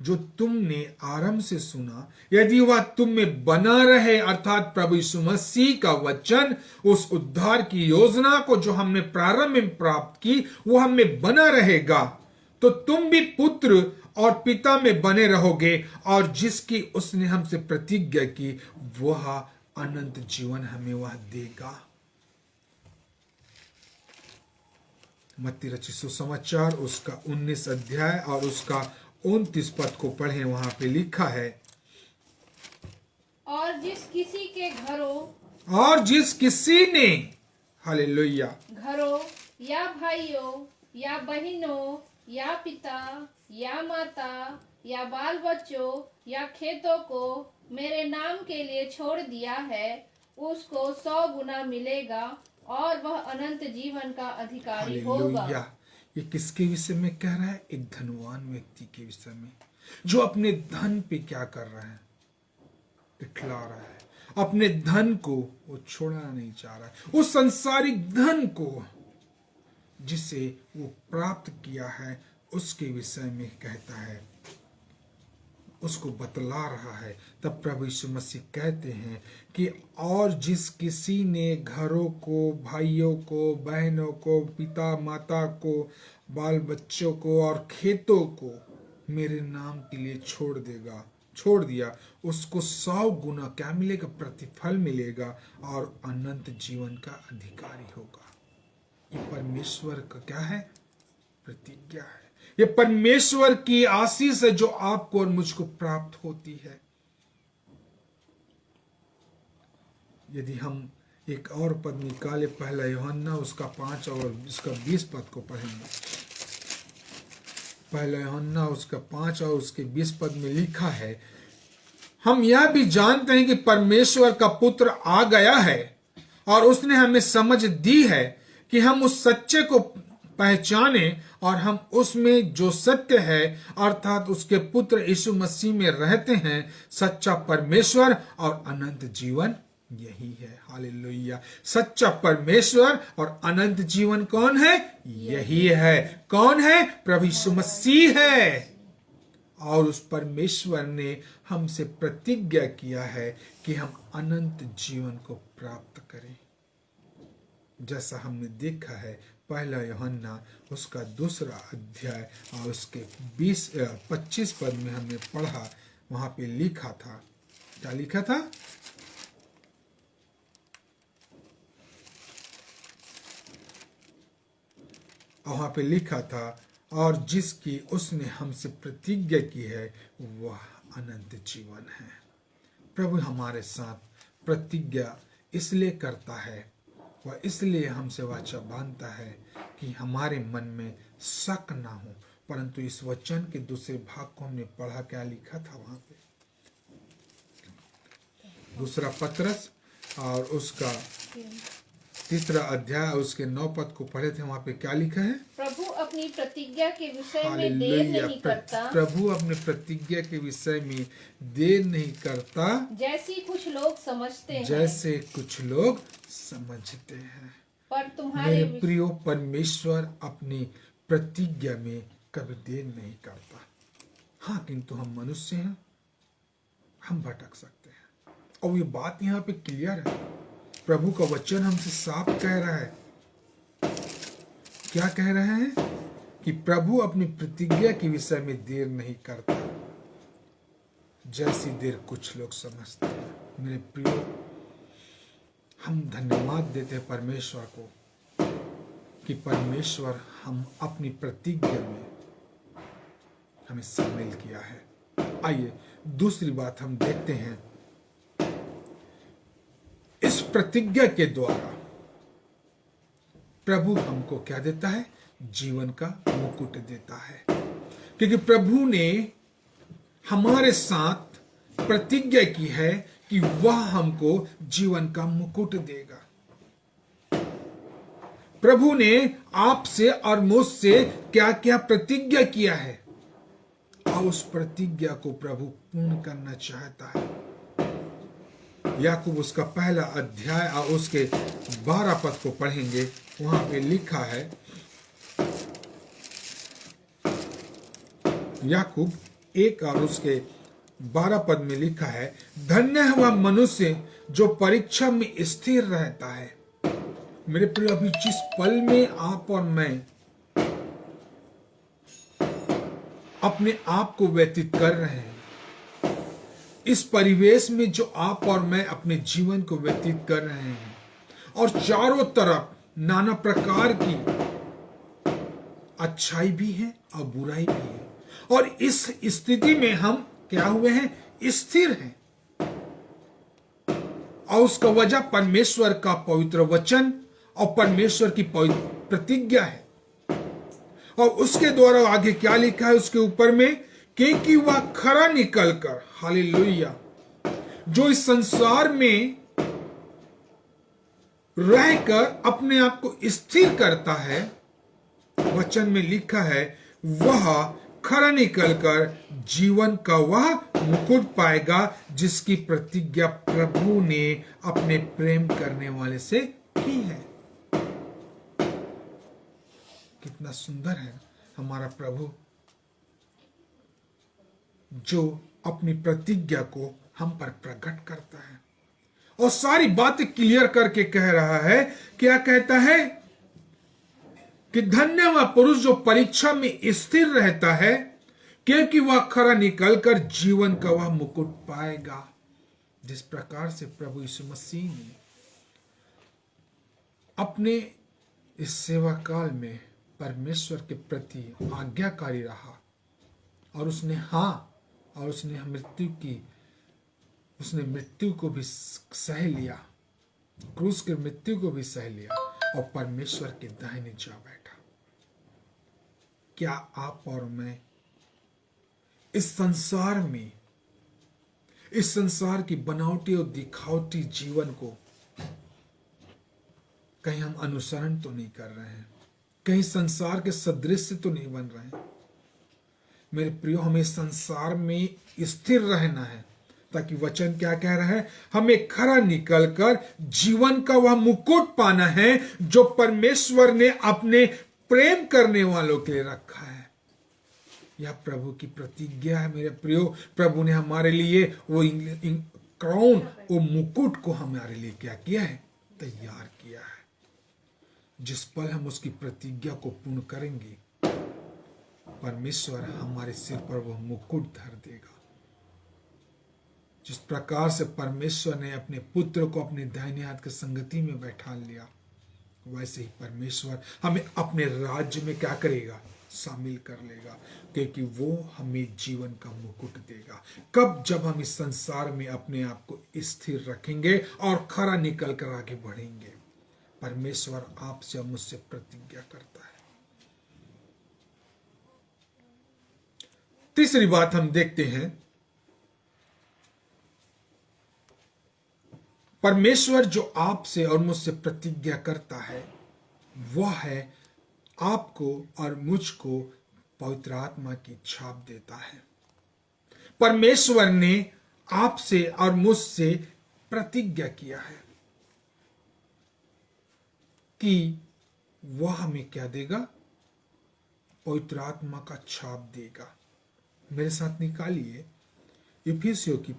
जो तुमने आरंभ से सुना यदि वह तुम में बना रहे, अर्थात प्रभु यीशु मसीह का वचन, उस उद्धार की योजना को जो हमने प्रारंभ में प्राप्त की, वो हम में बना रहेगा, तो तुम भी पुत्र और पिता में बने रहोगे। और जिसकी उसने हमसे प्रतिज्ञा की वह अनंत जीवन हमें वह देगा। मत्ती रचित सुसमाचार उसका 19 अध्याय और उसका 29 पद को पढ़ें। वहां पे लिखा है, और जिस किसी के घरों, और जिस किसी ने, हालेलुया, घरों या भाइयों या बहनों या पिता या माता या बाल बच्चों या खेतों को मेरे नाम के लिए छोड़ दिया है, उसको 100 गुना मिलेगा और वह अनंत जीवन का अधिकारी होगा। हालेलुया। ये किसके विषय में कह रहा है? एक धनवान व्यक्ति के विषय में, जो अपने धन पे क्या कर रहा है? इठला रहा है। अपने धन को वो छोड़ना नहीं चाह रहा है। उस संसारिक धन को जिसे वो प्राप्त किया है, उसके विषय में कहता है, उसको बतला रहा है। तब प्रभु यीशु मसीह कहते हैं कि और जिस किसी ने घरों को, भाइयों को, बहनों को, पिता माता को, बाल बच्चों को और खेतों को मेरे नाम के लिए छोड़ दिया, उसको 100 गुना क्या मिलेगा? प्रतिफल मिलेगा और अनंत जीवन का अधिकारी होगा। ये परमेश्वर का क्या है? प्रतिज्ञा है। ये परमेश्वर की आशीष है जो आपको और मुझको प्राप्त होती है। यदि हम एक और पद निकाले, पहला यूहन्ना उसका 5 और उसका 20 पद को पढ़ेंगे। पहला यूहन्ना उसका 5 और उसके 20 पद में लिखा है, हम यह भी जानते हैं कि परमेश्वर का पुत्र आ गया है और उसने हमें समझ दी है कि हम उस सच्चे को पहचाने और हम उसमें जो सत्य है अर्थात उसके पुत्र यीशु मसीह में रहते हैं। सच्चा परमेश्वर और अनंत जीवन यही है। हालेलुया। सच्चा परमेश्वर और अनंत जीवन कौन है? यही है। कौन है? प्रभु यीशु मसीह है। और उस परमेश्वर ने हमसे प्रतिज्ञा किया है कि हम अनंत जीवन को प्राप्त करें। जैसा हमने देखा है पहला यूहन्ना उसका 2 अध्याय और उसके 25 पद में हमने पढ़ा, वहां पे लिखा था, क्या लिखा था? वहां पे लिखा था, और जिसकी उसने हमसे प्रतिज्ञा की है वह अनंत जीवन है। प्रभु हमारे साथ प्रतिज्ञा इसलिए करता है, वह इसलिए हमसे वाचा बांधता है कि हमारे मन में शक ना हो। परंतु इस वचन के दूसरे भाग को हमने पढ़ा, क्या लिखा था वहां पे? 2 पत्रस और उसका 3 अध्याय उसके 9 पद को पढ़े थे, वहां पे क्या लिखा है? प्रभु अपनी प्रतिज्ञा के विषय में देर नहीं करता। प्रभु अपने प्रतिज्ञा के विषय में देर नहीं करता, जैसी कुछ लोग समझते हैं। जैसे कुछ लोग समझते हैं। पर तुम्हारे मेरे प्रियो, परमेश्वर अपनी प्रतिज्ञा में कभी देर नहीं करता। हाँ, किंतु हम मनुष्य हैं, हम भटक सकते हैं। और ये बात यहाँ पे क्लियर है। प्रभु का वचन हमसे साफ कह रहा है। क्या कह रहे हैं? कि प्रभु अपनी प्रतिज्ञा के विषय में देर नहीं करता, जैसी देर कुछ लोग समझते हैं। मेरे प्रियो, हम धन्यवाद देते हैं परमेश्वर को कि परमेश्वर हम अपनी प्रतिज्ञा में हमें शामिल किया है। आइए दूसरी बात हम देखते हैं। इस प्रतिज्ञा के द्वारा प्रभु हमको क्या देता है? जीवन का मुकुट देता है। क्योंकि प्रभु ने हमारे साथ प्रतिज्ञा की है कि वह हमको जीवन का मुकुट देगा। प्रभु ने आपसे और मुझसे क्या क्या प्रतिज्ञा किया है, और उस प्रतिज्ञा को प्रभु पूर्ण करना चाहता है। याकूब उसका 1 अध्याय और उसके 12 पद को पढ़ेंगे, वहां पे लिखा है, याकूब 1 और उसके 12 पद में लिखा है, धन्य है वह मनुष्य जो परीक्षा में स्थिर रहता है। मेरे प्रिय, अभी जिस पल में आप और मैं अपने आप को व्यतीत कर रहे हैं, इस परिवेश में जो आप और मैं अपने जीवन को व्यतीत कर रहे हैं, और चारों तरफ नाना प्रकार की अच्छाई भी है और बुराई भी है, और इस स्थिति में हम क्या हुए हैं? स्थिर हैं। और उसका वजह परमेश्वर का पवित्र वचन और परमेश्वर की प्रतिज्ञा है। और उसके द्वारा आगे क्या लिखा है उसके ऊपर में? क्योंकि वह खरा निकलकर, हालेलुया, जो इस संसार में रहकर अपने आप को स्थिर करता है, वचन में लिखा है, वह खरा निकलकर जीवन का वह मुकुट पाएगा जिसकी प्रतिज्ञा प्रभु ने अपने प्रेम करने वाले से की है। कितना सुंदर है हमारा प्रभु, जो अपनी प्रतिज्ञा को हम पर प्रकट करता है और सारी बातें क्लियर करके कह रहा है। क्या कहता है? कि धन्य वह पुरुष जो परीक्षा में स्थिर रहता है, क्योंकि वह खरा निकलकर जीवन का वह मुकुट पाएगा। जिस प्रकार से प्रभु यीशु मसीह ने अपने इस सेवा काल में परमेश्वर के प्रति आज्ञाकारी रहा, और उसने और उसने मृत्यु को भी सह लिया, क्रूस की मृत्यु को भी सह लिया और परमेश्वर के दाहिने जा बैठा। क्या आप और मैं इस संसार की बनावटी और दिखावटी जीवन को कहीं हम अनुसरण तो नहीं कर रहे हैं, कहीं संसार के सदृश तो नहीं बन रहे हैं? मेरे प्रियो, हमें संसार में स्थिर रहना है, ताकि वचन क्या कह रहा है, हमें खरा निकलकर जीवन का वह मुकुट पाना है जो परमेश्वर ने अपने प्रेम करने वालों के लिए रखा है। यह प्रभु की प्रतिज्ञा है मेरे प्रियो। प्रभु ने हमारे लिए वो क्राउन, वो मुकुट को हमारे लिए क्या किया है, तैयार किया है। जिस पल हम उसकी प्रतिज्ञा को पूर्ण करेंगे, परमेश्वर हमारे सिर पर वह मुकुट धर देगा। जिस प्रकार से परमेश्वर ने अपने पुत्र को अपने दाहिने हाथ की संगति में बैठा लिया, वैसे ही परमेश्वर हमें अपने राज्य में क्या करेगा, शामिल कर लेगा, क्योंकि वो हमें जीवन का मुकुट देगा। कब? जब हम इस संसार में अपने आप को स्थिर रखेंगे और खरा निकल कर आगे बढ़ेंगे। परमेश्वर आपसे और मुझसे प्रतिज्ञा करता है। तीसरी बात हम देखते हैं, परमेश्वर जो आपसे और मुझसे प्रतिज्ञा करता है, वह है आपको और मुझको पवित्र आत्मा की छाप देता है। परमेश्वर ने आपसे और मुझसे प्रतिज्ञा किया है कि वह हमें क्या देगा, पवित्र आत्मा का छाप देगा। मेरे साथ निकालिए इफिसियों की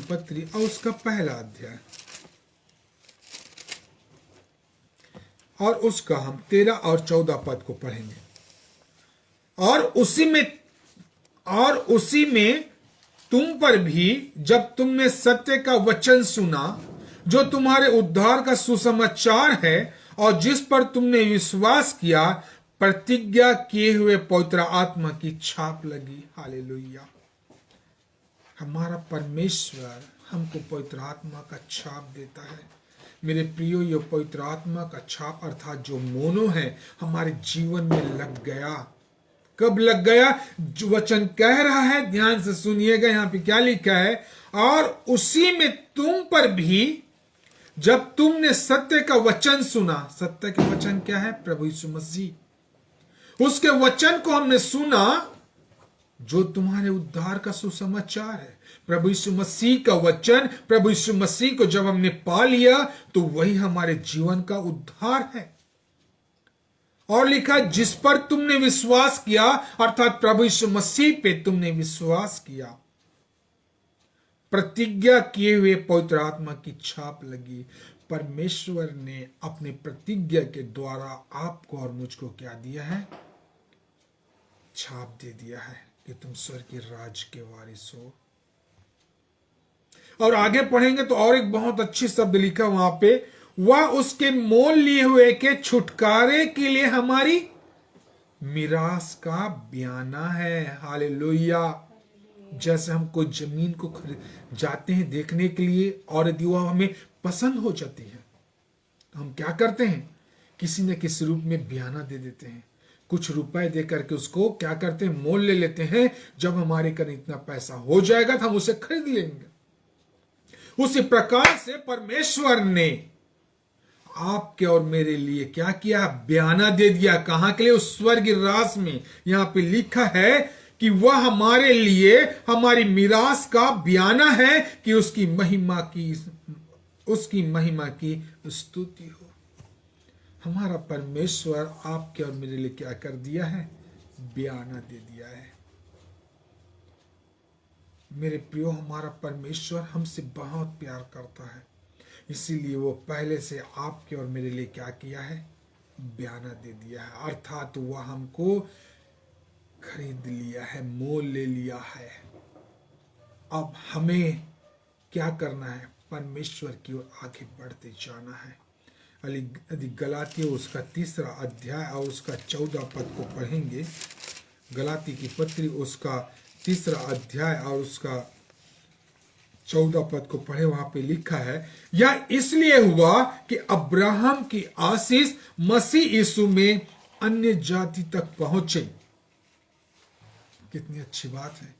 पत्री और उसका पहला अध्याय और उसका हम 13 और 14 पद को पढ़ेंगे। और उसी में तुम पर भी, जब तुमने सत्य का वचन सुना, जो तुम्हारे उद्धार का सुसमाचार है, और जिस पर तुमने विश्वास किया, प्रतिज्ञा किए हुए पवित्र आत्मा की छाप लगी। हालेलुया। हमारा परमेश्वर हमको पवित्र आत्मा का छाप देता है। मेरे प्रियो, ये पवित्र आत्मा का छाप अर्थात जो मोनो है, हमारे जीवन में लग गया। कब लग गया? जो वचन कह रहा है, ध्यान से सुनिएगा, यहां पे क्या लिखा है, और उसी में तुम पर भी, जब तुमने सत्य का वचन सुना। सत्य का वचन क्या है? प्रभु यीशु मसीह। उसके वचन को हमने सुना जो तुम्हारे उद्धार का सुसमाचार है। प्रभु यीशु मसीह का वचन, प्रभु यीशु मसीह को जब हमने पा लिया, तो वही हमारे जीवन का उद्धार है। और लिखा, जिस पर तुमने विश्वास किया, अर्थात प्रभु यीशु मसीह पे तुमने विश्वास किया, प्रतिज्ञा किए हुए पवित्र आत्मा की छाप लगी। परमेश्वर ने अपने प्रतिज्ञा के द्वारा आपको और मुझको क्या दिया है? छाप दे दिया है कि तुम स्वर्ग के राज के वारिस हो। और आगे पढ़ेंगे तो और एक बहुत अच्छी शब्द लिखा वहां पे, वह उसके मोल लिए हुए के छुटकारे के लिए हमारी मिरास का बयाना है। हालेलुया। जैसे हम कोई जमीन को जाते हैं देखने के लिए, और यदि वह हमें पसंद हो जाती है, तो हम क्या करते हैं? किसी न किसी रूप में बयाना दे देते हैं, कुछ रुपए दे करके उसको क्या करते हैं? मोल ले लेते हैं। जब हमारे कन इतना पैसा हो जाएगा तो हम उसे खरीद लेंगे। उसी प्रकार से परमेश्वर ने आपके और मेरे लिए क्या किया? बयाना दे दिया। कहां के लिए? उस स्वर्ग राज में। यहां पे लिखा है कि वह हमारे लिए हमारी मिरास का बयाना है कि उसकी महिमा की स्तुति हो। हमारा परमेश्वर आपके और मेरे लिए क्या कर दिया है? बयाना दे दिया है। मेरे प्रियो, हमारा परमेश्वर हमसे बहुत प्यार करता है, इसीलिए वो पहले से आपके और मेरे लिए क्या किया है? बयाना दे दिया है। अर्थात वह हमको खरीद लिया है, मोल ले लिया है। अब हमें क्या करना है? परमेश्वर की ओर आगे बढ़ते जाना है। यदि गलाती उसका 3 अध्याय और उसका 14 पद को पढ़ेंगे, गलाती की पत्री उसका 3 अध्याय और उसका 14 पद को पढ़े, वहां पे लिखा है, यह इसलिए हुआ कि अब्राहम की आशीष मसीह यीशु में अन्य जाति तक पहुंचे। कितनी अच्छी बात है।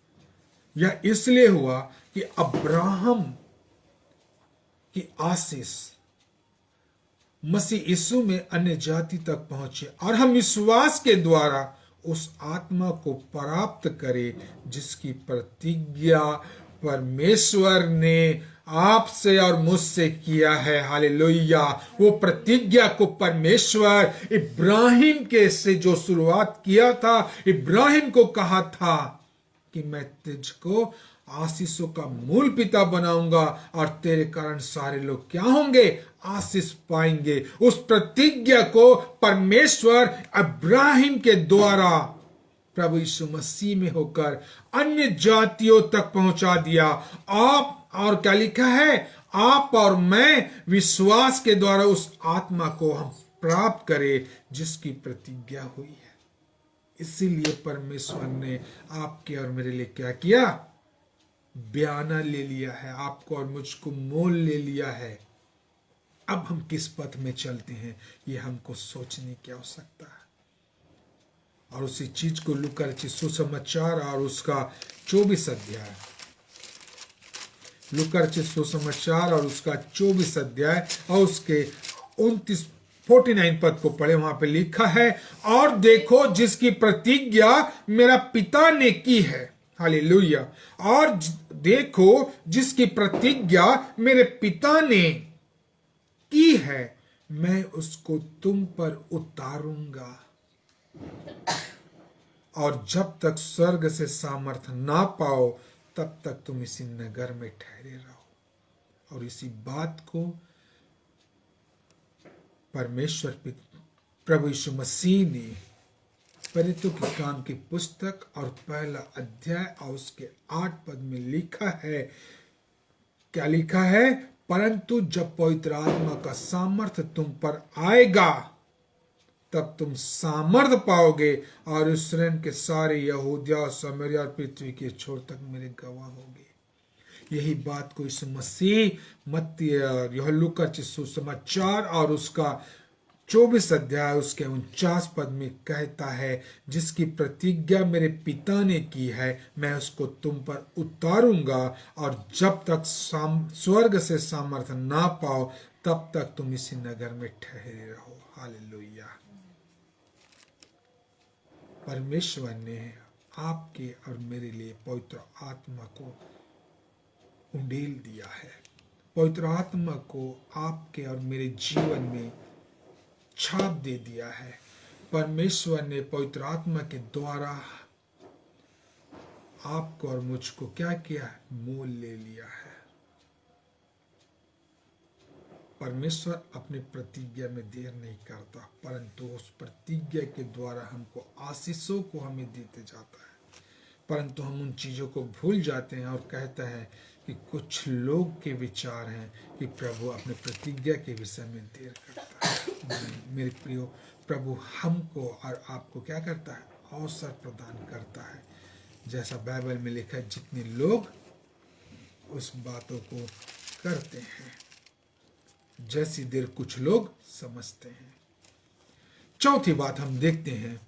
यह इसलिए हुआ कि अब्राहम की आशीष मसीह यीशु में अन्य जाति तक पहुंचे और हम विश्वास के द्वारा उस आत्मा को प्राप्त करें जिसकी प्रतिज्ञा परमेश्वर ने आपसे और मुझसे किया है। हालेलुया। वो प्रतिज्ञा को परमेश्वर इब्राहिम के से जो शुरुआत किया था, इब्राहिम को कहा था कि मैं तुझको आशीषों का मूल पिता बनाऊंगा और तेरे कारण सारे लोग क्या होंगे, आशीष पाएंगे। उस प्रतिज्ञा को परमेश्वर इब्राहिम के द्वारा प्रभु यीशु मसीह में होकर अन्य जातियों तक पहुंचा दिया। आप, और क्या लिखा है, आप और मैं विश्वास के द्वारा उस आत्मा को हम प्राप्त करें जिसकी प्रतिज्ञा हुई है। इसीलिए परमेश्वर ने आपके और मेरे लिए क्या किया, बयाना ले लिया है, आपको और मुझको मोल ले लिया है। अब हम किस पथ में चलते हैं ये हमको सोचने की आवश्यकता है। और उसी चीज को लूका रचित सुसमाचार और उसका 24 अध्याय, लूका रचित सुसमाचार और उसका 24 अध्याय और उसके 49 पद को पढ़े, वहां पे लिखा है, और देखो जिसकी प्रतिज्ञा मेरा पिता ने की है। हालेलुया। और देखो जिसकी प्रतिज्ञा मेरे पिता ने की है, मैं उसको तुम पर उतारूंगा, और जब तक स्वर्ग से सामर्थ्य ना पाओ तब तक तुम इसी नगर में ठहरे रहो। और इसी बात को परमेश्वर प्रभु यीशु मसीह ने प्रेरितों के काम की पुस्तक और पहला अध्याय और उसके 8 पद में लिखा है। क्या लिखा है, परंतु जब पवित्र आत्मा का सामर्थ्य तुम पर आएगा तब तुम सामर्थ्य पाओगे और इस्राएल के सारे यहूदिया और सामरिया और पृथ्वी के छोर तक मेरे गवाह होगे। यही बात को यीशु मसीह मत्ती लूका रचित सुसमाचार और उसका 24 अध्याय उसके 49 पद में कहता है, जिसकी प्रतिज्ञा मेरे पिता ने की है, मैं उसको तुम पर उतारूंगा, और जब तक स्वर्ग से सामर्थ्य ना पाओ तब तक तुम इसी नगर में ठहरे रहो। हालेलुया। परमेश्वर ने आपके और मेरे लिए पवित्र आत्मा को उंडेल दिया है। पवित्र आत्मा को आपके और मेरे जीवन में छाप दे दिया है। परमेश्वर ने पवित्र आत्मा के द्वारा आपको और मुझको क्या किया है, मोल ले लिया है। परमेश्वर अपने प्रतिज्ञा में देर नहीं करता, परंतु उस प्रतिज्ञा के द्वारा हमको आशीषों को हमें देते जाता है। परंतु हम उन चीजों को भूल जाते हैं और कहते हैं कि कुछ लोग के विचार हैं कि प्रभु अपने प्रतिज्ञा के विषय में देर करता है। मेरे प्रियो, प्रभु हमको और आपको क्या करता है, अवसर प्रदान करता है। जैसा बाइबल में लिखा है, जितने लोग उस बातों को करते हैं जैसी देर कुछ लोग समझते हैं। चौथी बात हम देखते हैं,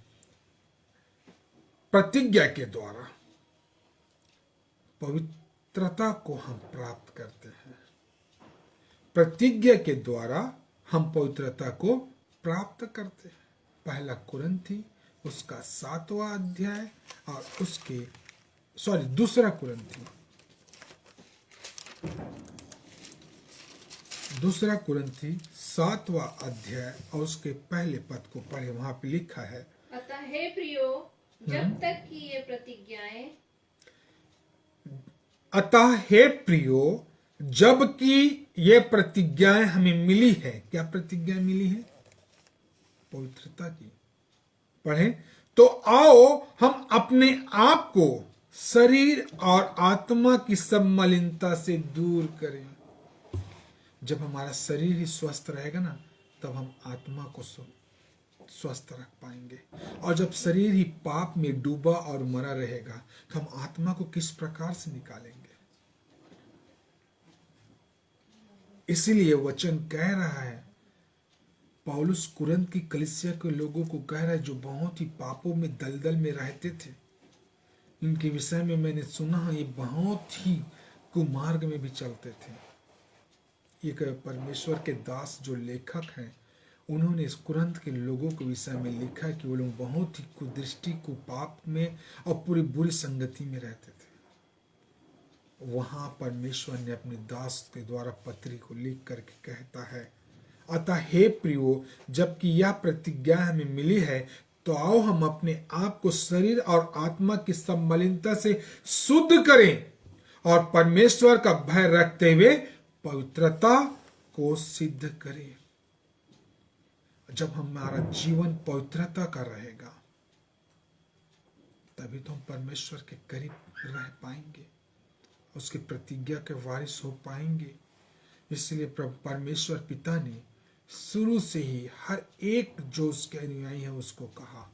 प्रतिज्ञा के द्वारा पवित्रता को हम प्राप्त करते हैं। प्रतिज्ञा के द्वारा हम पवित्रता को प्राप्त करते हैं। पहला कुरिन्थी उसका 7वां अध्याय और उसके दूसरा कुरिन्थी 7वां अध्याय और उसके पहले पद को पढ़े, वहां पे लिखा है, अतः हे प्रियो, जब तक कि ये प्रतिज्ञाएं, अतः हे प्रियो, जबकि ये प्रतिज्ञाएं हमें मिली है। क्या प्रतिज्ञा मिली है? पवित्रता की। पढ़े, तो आओ हम अपने आप को शरीर और आत्मा की सब मलिनता से दूर करें। जब हमारा शरीर ही स्वस्थ रहेगा ना, तब हम आत्मा को स्वस्थ रख पाएंगे। और जब शरीर ही पाप में डूबा और मरा रहेगा, तो हम आत्मा को किस प्रकार से निकालेंगे? इसीलिए वचन कह रहा है, पौलुस कुरिन्थ की कलीसिया के लोगों को कह रहा है जो बहुत ही पापों में दलदल में रहते थे। इनके विषय में मैंने सुना है ये बहुत ही कुमार्ग में भी चलते थे। ये परमेश्वर के दास जो लेखक हैं उन्होंने इस कुरिन्थ के लोगों के विषय में लिखा है कि वो लोग बहुत ही कुदृष्टि कुपाप में और पूरी बुरी संगति में रहते थे। वहां परमेश्वर ने अपने दास के द्वारा पत्री को लिख करके कहता है, अतः हे प्रियो, जबकि यह प्रतिज्ञा हमें मिली है तो आओ हम अपने आप को शरीर और आत्मा की सब मलिनता से शुद्ध करें और परमेश्वर का भय रखते हुए पवित्रता को सिद्ध करें। जब हमारा जीवन पवित्रता का रहेगा तभी तो हम परमेश्वर के करीब रह पाएंगे, उसकी प्रतिज्ञा के वारिस हो पाएंगे। इसलिए परमेश्वर पिता ने शुरू से ही हर एक जो उसके अनुयायी है उसको कहा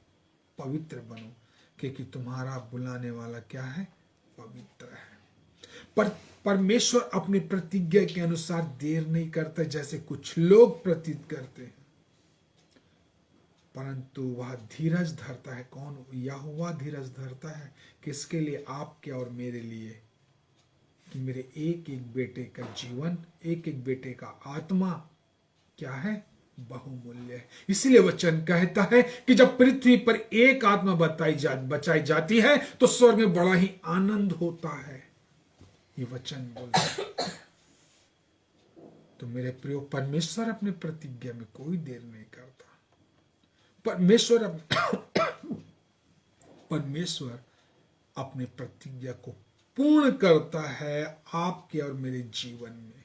पवित्र बनो, क्योंकि तुम्हारा बुलाने वाला क्या है? पवित्र है। पर परमेश्वर अपनी प्रतिज्ञा के अनुसार देर नहीं करता जैसे कुछ लोग प्रतीत करते हैं, परंतु वह धीरज धरता है। कौन? यहोवा धीरज धरता है। किसके लिए? आपके और मेरे लिए, कि मेरे एक एक बेटे का जीवन, एक एक बेटे का आत्मा क्या है? बहुमूल्य है। इसीलिए वचन कहता है कि जब पृथ्वी पर एक आत्मा बचाई जाती है तो स्वर्ग में बड़ा ही आनंद होता है। ये वचन बोलता है। तो मेरे प्रियो, परमेश्वर अपने प्रतिज्ञा में कोई देर नहीं करता। परमेश्वर अपने प्रतिज्ञा को पूर्ण करता है आपके और मेरे जीवन में।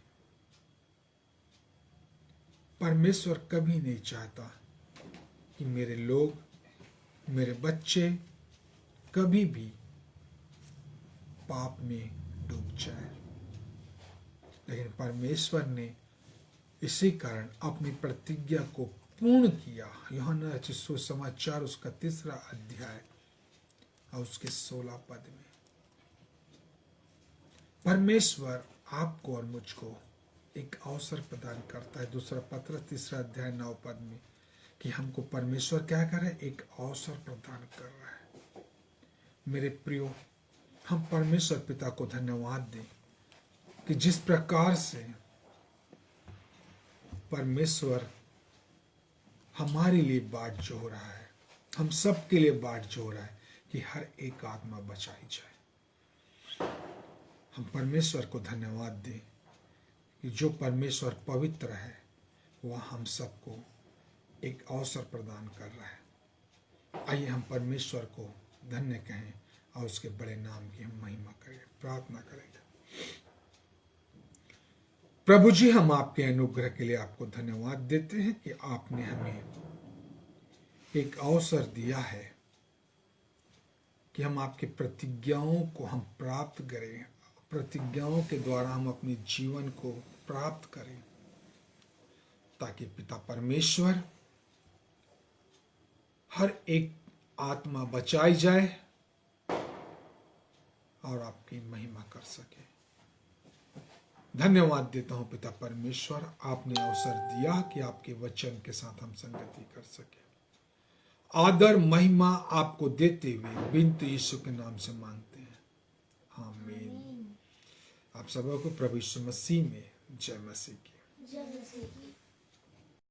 परमेश्वर कभी नहीं चाहता कि मेरे लोग, मेरे बच्चे कभी भी पाप में डूब जाए, लेकिन परमेश्वर ने इसी कारण अपनी प्रतिज्ञा को पूर्ण किया। यूहन्ना रचित सुसमाचार उसका 3 अध्याय और उसके 16 पद में परमेश्वर आपको और मुझको एक अवसर प्रदान करता है। 2 पत्र 3 अध्याय 9 पद में कि हमको परमेश्वर क्या कर रहा है? एक अवसर प्रदान कर रहा है। मेरे प्रियो, हम परमेश्वर पिता को धन्यवाद दें कि जिस प्रकार से परमेश्वर हमारे लिए बाट जो रहा है, हम सब के लिए बाट जो रहा है कि हर एक आत्मा बचाई जाए। हम परमेश्वर को धन्यवाद दें कि जो परमेश्वर पवित्र है वह हम सबको एक अवसर प्रदान कर रहा है। आइए हम परमेश्वर को धन्य कहें और उसके बड़े नाम की हम महिमा करें, प्रार्थना करें। प्रभु जी, हम आपके अनुग्रह के लिए आपको धन्यवाद देते हैं कि आपने हमें एक अवसर दिया है कि हम आपकी प्रतिज्ञाओं को हम प्राप्त करें, प्रतिज्ञाओं के द्वारा हम अपने जीवन को प्राप्त करें, ताकि पिता परमेश्वर हर एक आत्मा बचाई जाए और आपकी महिमा कर सके। धन्यवाद देता हूं पिता परमेश्वर, आपने अवसर दिया कि आपके वचन के साथ हम संगति कर सके। आदर महिमा आपको देते हुए बिनती यीशु के नाम से मांगते हैं, आमीन। आप सबको प्रभु यीशु मसीह में जय मसीह की।